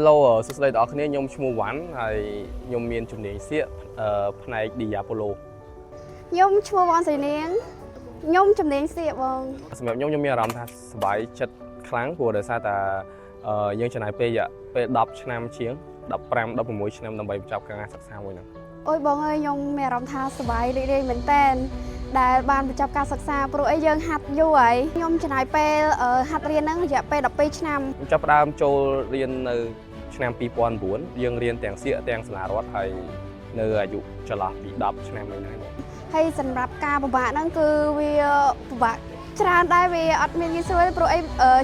Hello សួស្តីបងប្អូនខ្ញុំឈ្មោះវ៉ាន់ហើយខ្ញុំមានជំនាញសៀកផ្នែក Diapolo ខ្ញុំឈ្មោះវ៉ាន់សៃនាងខ្ញុំជំនាញសៀកបង សម្រាប់ខ្ញុំមានអារម្មណ៍ថាសប្បាយចិត្តខ្លាំងព្រោះដោយសារតែយើងចំណាយពេល10ឆ្នាំជាង15 16ឆ្នាំដើម្បីបញ្ចប់ការសិក្សាមួយហ្នឹង អូយបងអើយខ្ញុំមានអារម្មណ៍ថាសប្បាយរីករាយមែនតើដែលបានបញ្ចប់ការសិក្សាព្រោះអីយើងហាត់យូរហើយខ្ញុំចំណាយពេលហាត់រៀនហ្នឹងរយៈពេល12ឆ្នាំ ខ្ញុំចាប់ផ្ដើមចូលរៀននៅឆ្នាំ2009យើងរៀនទាំងសៀកទាំងសាលារដ្ឋហើយនៅអាយុចន្លោះពី10ឆ្នាំនេះហ្នឹង ហើយសម្រាប់ការពិបាកហ្នឹងគឺវាពិបាកច្រើនដែរវាអត់មានងាយស្រួលព្រោះអី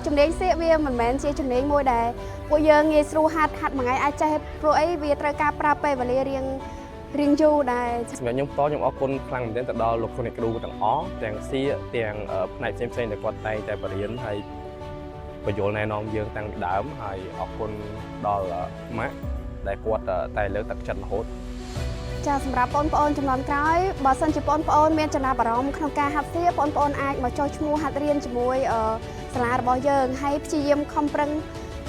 ជំនាញសៀកវាមិនមែនជាជំនាញមួយដែលពួកយើងងាយស្រួលហាត់មួយថ្ងៃអាចចេះព្រោះអីវាត្រូវការប្រើពេលវេលារៀងយូរដែរ សម្រាប់ខ្ញុំខ្ញុំអរគុណខ្លាំងមែនទែនទៅដល់លោកគ្រូទាំងអស់ទាំងសៀកទាំងផ្នែកផ្សេងៗដែលគាត់តែងតែបរៀនហើយបញ្យល់ណែនាំយើងតាំងពីដើមហើយអរគុណដល់ម៉ាក់ដែលគាត់តែលើកទឹកចិត្តរហូត ចាសម្រាប់បងប្អូនចំនួនក្រោយបើសិនជាបងប្អូនមានចំណាប់អារម្មណ៍ក្នុងការហាត់សៀកបងប្អូនអាចមកចុះឈ្មោះហាត់រៀនជាមួយសាលារបស់យើងហើយព្យាយាមខំប្រឹង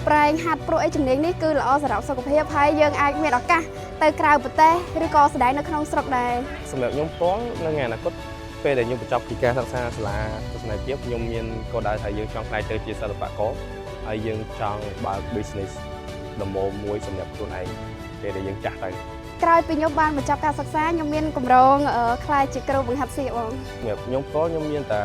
ប្រែងហាត់ព្រោះអីជំនាញនេះគឺល្អសម្រាប់សុខភាពហើយយើងអាចមានឱកាសទៅក្រៅប្រទេសឬក៏ស្ដែងនៅក្នុងស្រុកដែរ សម្រាប់ខ្ញុំផ្ទាល់នៅថ្ងៃអនាគតពេលដែលខ្ញុំបញ្ចប់ពីការសិក្សាសាលាទស្សនវិជ្ជាខ្ញុំមានគោលដៅថាយើងចង់ខ្លាយទៅជាសិល្បករហើយយើងចង់បើក business ដំបូងមួយសម្រាប់ខ្លួនឯងពេលដែលយើងចាស់ទៅ ក្រោយពីខ្ញុំបានបញ្ចប់ការសិក្សាខ្ញុំមានគម្រោងខ្លាយជាគ្រូបង្ហាត់សៀកបង សម្រាប់ខ្ញុំផ្ទាល់ខ្ញុំមានតែ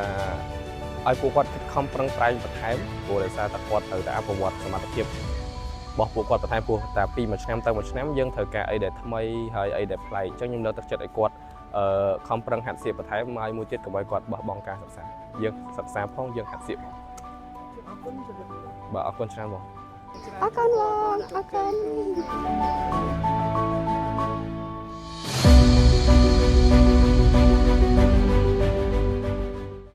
ឲ្យពួកគាត់ខិតខំប្រឹងប្រែងបន្ថែមព្រោះដោយសារតែគាត់ត្រូវតែអភិវឌ្ឍសមត្ថភាពរបស់ពួកគាត់បន្ថែមព្រោះតែពីមួយឆ្នាំទៅមួយឆ្នាំយើងត្រូវការអីដែលថ្មីហើយអីដែលប្លែកអញ្ចឹងខ្ញុំលើកទឹកចិត្តឲ្យគាត់ខំប្រឹងហាត់សៀកបន្ថែមហើយមួយទៀតកុំឲ្យគាត់បោះបង់ការសិក្សាយើងសិក្សាផងយើងហាត់សៀកផងបាទអរគុណច្រើនបង អរគុណបងអរគុណ